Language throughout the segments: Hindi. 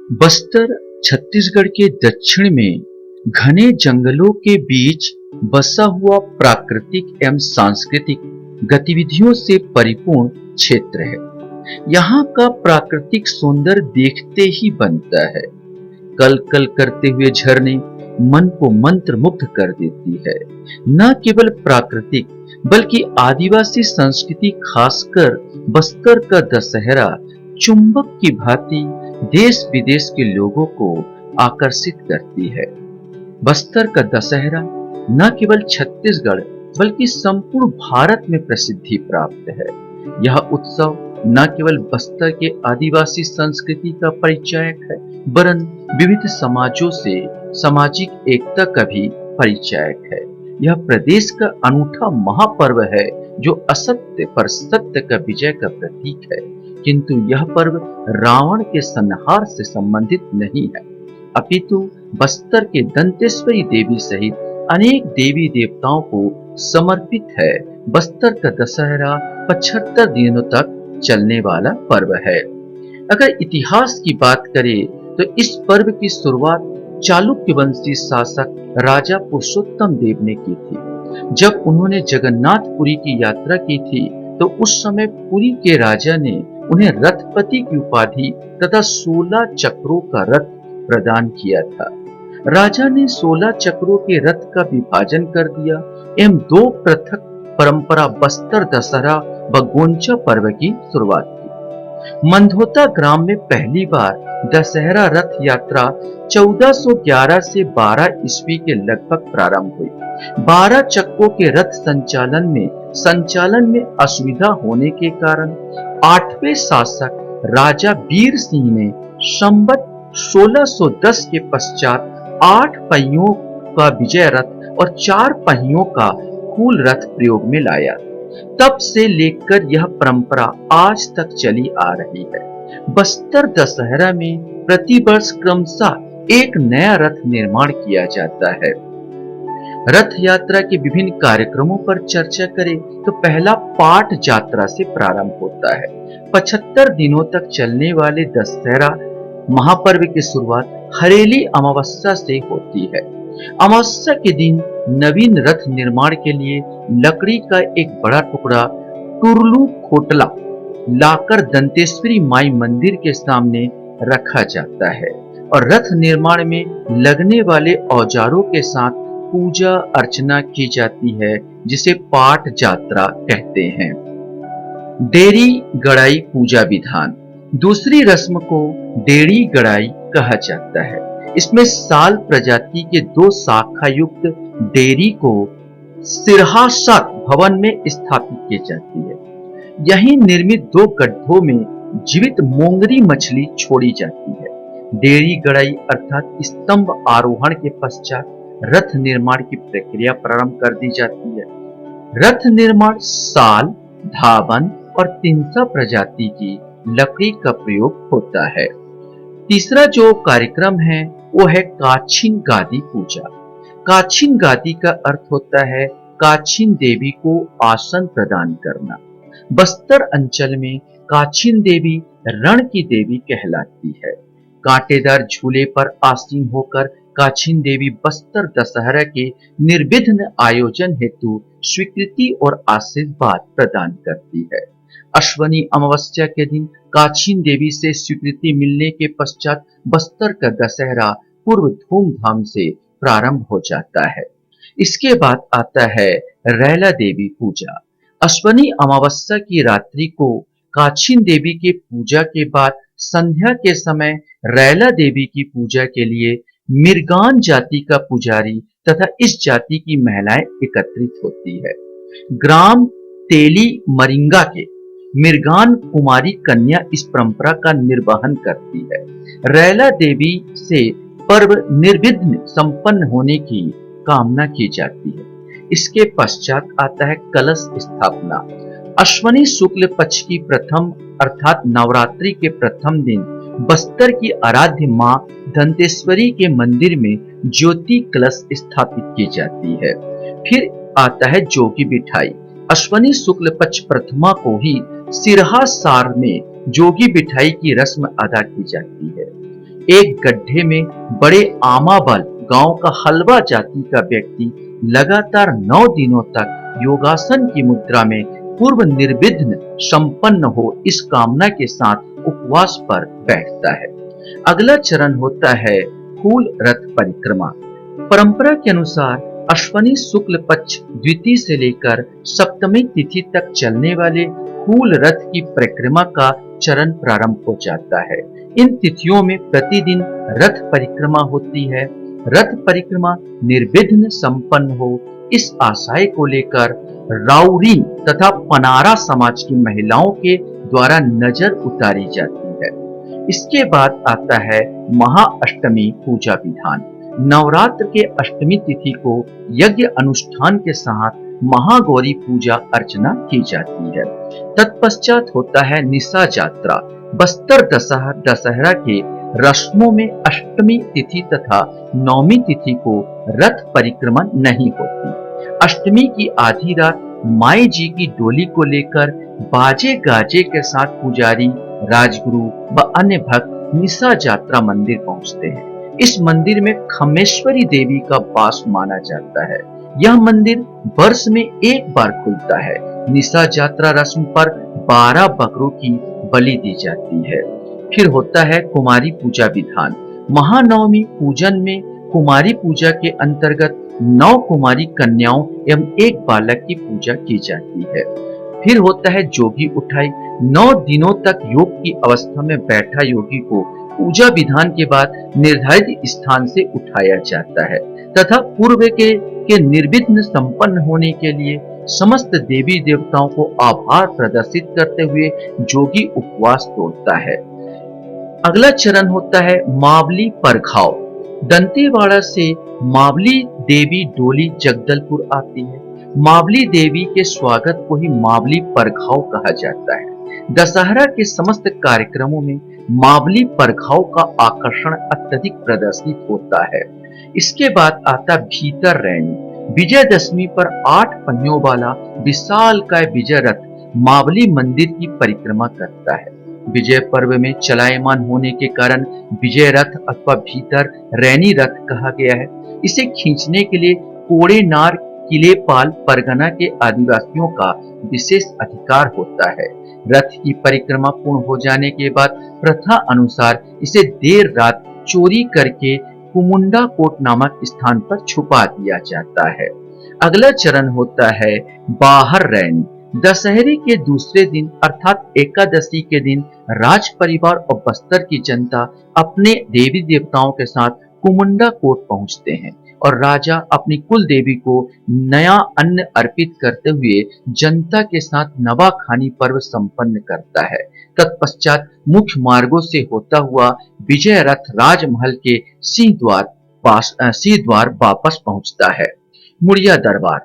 बस्तर छत्तीसगढ़ के दक्षिण में घने जंगलों के बीच बसा हुआ प्राकृतिक एवं सांस्कृतिक गतिविधियों से परिपूर्ण क्षेत्र है। यहाँ का प्राकृतिक सौंदर्य देखते ही बनता है। कल कल करते हुए झरने मन को मंत्र मुग्ध कर देती है। न केवल प्राकृतिक बल्कि आदिवासी संस्कृति, खासकर बस्तर का दशहरा चुंबक की भांति देश विदेश के लोगों को आकर्षित करती है। बस्तर का दशहरा न केवल छत्तीसगढ़ बल्कि संपूर्ण भारत में प्रसिद्धि प्राप्त है। यह उत्सव न केवल बस्तर के आदिवासी संस्कृति का परिचायक है, वरन विविध समाजों से सामाजिक एकता का भी परिचायक है। यह प्रदेश का अनूठा महापर्व है, जो असत्य पर सत्य का विजय का प्रतीक है। किंतु यह पर्व रावण के संहार से संबंधित नहीं है, अपितु बस्तर के दंतेश्वरी देवी सहित अनेक देवी देवताओं को समर्पित है। बस्तर का दशहरा 75 दिनों तक चलने वाला पर्व है। अगर इतिहास की बात करें तो इस पर्व की शुरुआत चालुक्य वंशी शासक राजा पुरुषोत्तम देव ने की थी। जब उन्होंने जगन्नाथपुरी की यात्रा की थी तो उस समय पुरी के राजा ने उन्हें रथपति की उपाधि तथा 16 चक्रों का रथ प्रदान किया था। राजा ने 16 चक्रों के रथ का विभाजन कर दिया एवं 2 पृथक परंपरा बस्तर दशहरा व गोंचा पर्व की शुरुआत की। मंधोता ग्राम में पहली बार दशहरा रथ यात्रा 1411 से 12 ईस्वी के लगभग प्रारंभ हुई। 12 चक्कों के रथ संचालन में असुविधा होने के कारण 8वें शासक राजा वीर सिंह ने संवत 1610 के पश्चात 8 पहियों का विजय रथ और 4 पहियों का कूल रथ प्रयोग में लाया। तब से लेकर यह परंपरा आज तक चली आ रही है। बस्तर दशहरा में प्रतिवर्ष क्रमशः एक नया रथ निर्माण किया जाता है। रथ यात्रा के विभिन्न कार्यक्रमों पर चर्चा करें तो पहला पाट यात्रा से प्रारंभ होता है। 75 दिनों तक चलने वाले दशहरा महापर्व की शुरुआत हरेली अमावस्या से होती है। अमावस्या के दिन नवीन रथ निर्माण के लिए लकड़ी का एक बड़ा टुकड़ा टुरलू खोटला लाकर दंतेश्वरी माई मंदिर के सामने रखा जाता है और रथ निर्माण में लगने वाले औजारों के साथ पूजा अर्चना की जाती है, जिसे पाट यात्रा कहते हैं। डेरी गड़ाई पूजा विधान दूसरी रस्म को डेरी गड़ाई कहा जाता है। इसमें साल प्रजाति के 2 शाखा युक्त डेरी को सिरहासत भवन में स्थापित की जाती है। यहीं निर्मित 2 गड्ढों में जीवित मोंगरी मछली छोड़ी जाती है। डेरी गड़ाई अर्थात स्तंभ आरोहण के पश्चात रथ निर्माण की प्रक्रिया प्रारंभ कर दी जाती है। रथ निर्माण साल, धावन और तिनसा प्रजाति की लकड़ी का प्रयोग होता है। तीसरा जो कार्यक्रम है वो है काछिन गादी पूजा। काछिन गादी का अर्थ होता है काछिन देवी को आसन प्रदान करना। बस्तर अंचल में काछिन देवी रण की देवी कहलाती है। कांटेदार झूले पर आसीन होकर काछिन देवी बस्तर दशहरा के निर्विघ्न आयोजन हेतु स्वीकृति और आशीर्वाद प्रदान करती है। अश्वनी अमावस्या के दिन काछिन देवी से स्वीकृति मिलने के पश्चात बस्तर का दशहरा पूर्व धूमधाम से प्रारंभ हो जाता है। इसके बाद आता है रैला देवी पूजा। अश्वनी अमावस्या की रात्रि को काछिन देवी के पूजा के बाद संध्या के समय रैला देवी की पूजा के लिए मिर्गान जाति का पुजारी तथा इस जाति की महिलाएं एकत्रित होती है। ग्राम तेली मरिंगा के मिर्गान कुमारी कन्या इस परंपरा का निर्वहन करती है। रैला देवी से पर्व निर्विघ्न संपन्न होने की कामना की जाती है। इसके पश्चात आता है कलश स्थापना। अश्वनी शुक्ल पक्ष की प्रथम अर्थात नवरात्रि के प्रथम दिन बस्तर की आराध्य मां दंतेश्वरी के मंदिर में ज्योति कलश स्थापित की जाती है। फिर आता है जोगी बिठाई। अश्वनी शुक्ल पक्ष प्रथमा को ही सिरहा सार में जोगी बिठाई की रस्म अदा की जाती है। एक गड्ढे में बड़े आमाबल गांव का हलवा जाति का व्यक्ति लगातार 9 दिनों तक योगासन की मुद्रा में पूर्व निर्विघ्न संपन्न हो इस कामना के साथ उपवास पर बैठता है। अगला चरण होता है फूल रथ परिक्रमा। परंपरा के अनुसार अश्वनी शुक्ल पक्ष द्वितीय से लेकर सप्तमी तिथि तक चलने वाले फूल रथ की परिक्रमा का चरण प्रारंभ हो जाता है। इन तिथियों में प्रतिदिन रथ परिक्रमा होती है। रथ परिक्रमा निर्विघ्न संपन्न हो इस आशय को लेकर राउरी तथा पनारा समाज की महिलाओं के द्वारा नजर उतारी जाती है। इसके बाद आता है महाअष्टमी पूजा विधान। नवरात्र के अष्टमी तिथि को यज्ञ अनुष्ठान के साथ महागौरी पूजा अर्चना की जाती है। तत्पश्चात होता है निशा यात्रा। बस्तर दशहरा के रस्मों में अष्टमी तिथि तथा नवमी तिथि को रथ परिक्रमा नहीं होती। अष्टमी की आधी रात माई जी की डोली को लेकर बाजे गाजे के साथ पुजारी, राजगुरु व अन्य भक्त निशा यात्रा मंदिर पहुंचते हैं। इस मंदिर में खमेश्वरी देवी का वास माना जाता है। यह मंदिर वर्ष में एक बार खुलता है। निशा यात्रा रस्म पर 12 बकरों की बलि दी जाती है। फिर होता है कुमारी पूजा विधान। महानवमी पूजन में कुमारी पूजा के अंतर्गत 9 कुमारी कन्याओं एवं एक बालक की पूजा की जाती है। फिर होता है जोगी उठाई। 9 दिनों तक योग की अवस्था में बैठा योगी को पूजा विधान के बाद निर्धारित स्थान से उठाया जाता है तथा पूर्व के निर्विघ्न संपन्न होने के लिए समस्त देवी देवताओं को आभार प्रदर्शित करते हुए जोगी उपवास तोड़ता है। अगला चरण होता है मावली परघाव। दंतेवाड़ा से मावली देवी डोली जगदलपुर आती है। मावली देवी के स्वागत को ही मावली परघाव कहा जाता है। दशहरा के समस्त कार्यक्रमों में मावली परघाव का आकर्षण अत्यधिक प्रदर्शित होता है। इसके बाद आता भीतर रैनी। विजयदशमी पर 8 पहियों वाला विशालकाय विजय रथ मावली मंदिर की परिक्रमा करता है। विजय पर्व में चलायमान होने के कारण विजय रथ अथवा भीतर रैनी रथ कहा गया है। इसे खींचने के लिए कोड़ेनार किलेपाल परगना के आदिवासियों का विशेष अधिकार होता है। रथ की परिक्रमा पूर्ण हो जाने के बाद प्रथा अनुसार इसे देर रात चोरी करके कुमुंडा कोट नामक स्थान पर छुपा दिया जाता है। अगला चरण होता है बाहर रैनी। दशहरे के दूसरे दिन अर्थात एकादशी के दिन राज परिवार और बस्तर की जनता अपने देवी देवताओं के साथ कुमुंडा कोट पहुंचते हैं और राजा अपनी कुल देवी को नया अन्न अर्पित करते हुए जनता के साथ नवाखानी पर्व संपन्न करता है। तत्पश्चात मुख्य मार्गों से होता हुआ विजय रथ राजमहल के सिंह द्वार वापस पहुंचता है। मुड़िया दरबार।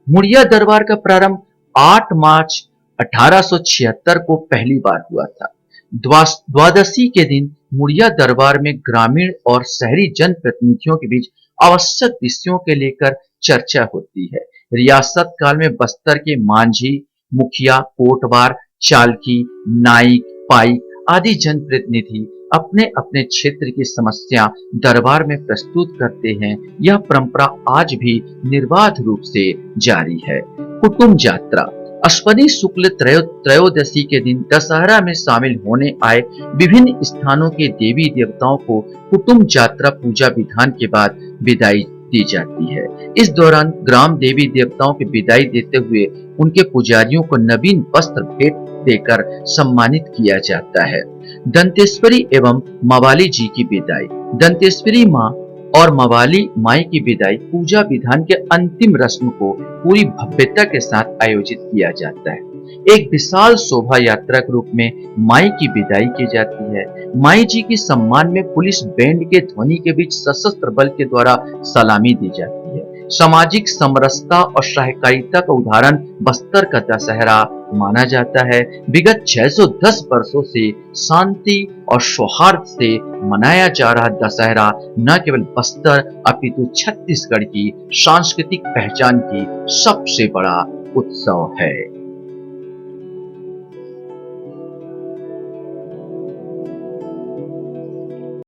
मुड़िया दरबार का प्रारंभ 8 मार्च 1876 को पहली बार हुआ था। द्वादशी के दिन मुड़िया दरबार में ग्रामीण और शहरी जनप्रतिनिधियों के बीच आवश्यक विषयों के लेकर चर्चा होती है। रियासत काल में बस्तर के मांझी, मुखिया, कोटवार, चालकी, नाइक, पाइक आदि जनप्रतिनिधि अपने अपने क्षेत्र की समस्या दरबार में प्रस्तुत करते हैं। यह परंपरा आज भी निर्बाध रूप से जारी है। कुटुंब यात्रा। अश्वनी शुक्ल त्रयोदशी के दिन दशहरा में शामिल होने आए विभिन्न स्थानों के देवी देवताओं को कुटुंब यात्रा पूजा विधान के बाद विदाई दी जाती है। इस दौरान ग्राम देवी देवताओं की विदाई देते हुए उनके पुजारियों को नवीन वस्त्र भेंट देकर सम्मानित किया जाता है। दंतेश्वरी एवं मवाली जी की विदाई। दंतेश्वरी माँ और मवाली माई की विदाई पूजा विधान के अंतिम रस्म को पूरी भव्यता के साथ आयोजित किया जाता है। एक विशाल शोभा यात्रा के रूप में माई की विदाई की जाती है। माई जी के सम्मान में पुलिस बैंड के ध्वनि के बीच सशस्त्र बल के द्वारा सलामी दी जाती है। सामाजिक समरसता और सहकारिता का उदाहरण बस्तर का दशहरा माना जाता है। विगत 610 वर्षों से शांति और सौहार्द से मनाया जा रहा दशहरा न केवल बस्तर अपितु छत्तीसगढ़ की सांस्कृतिक पहचान की सबसे बड़ा उत्सव है।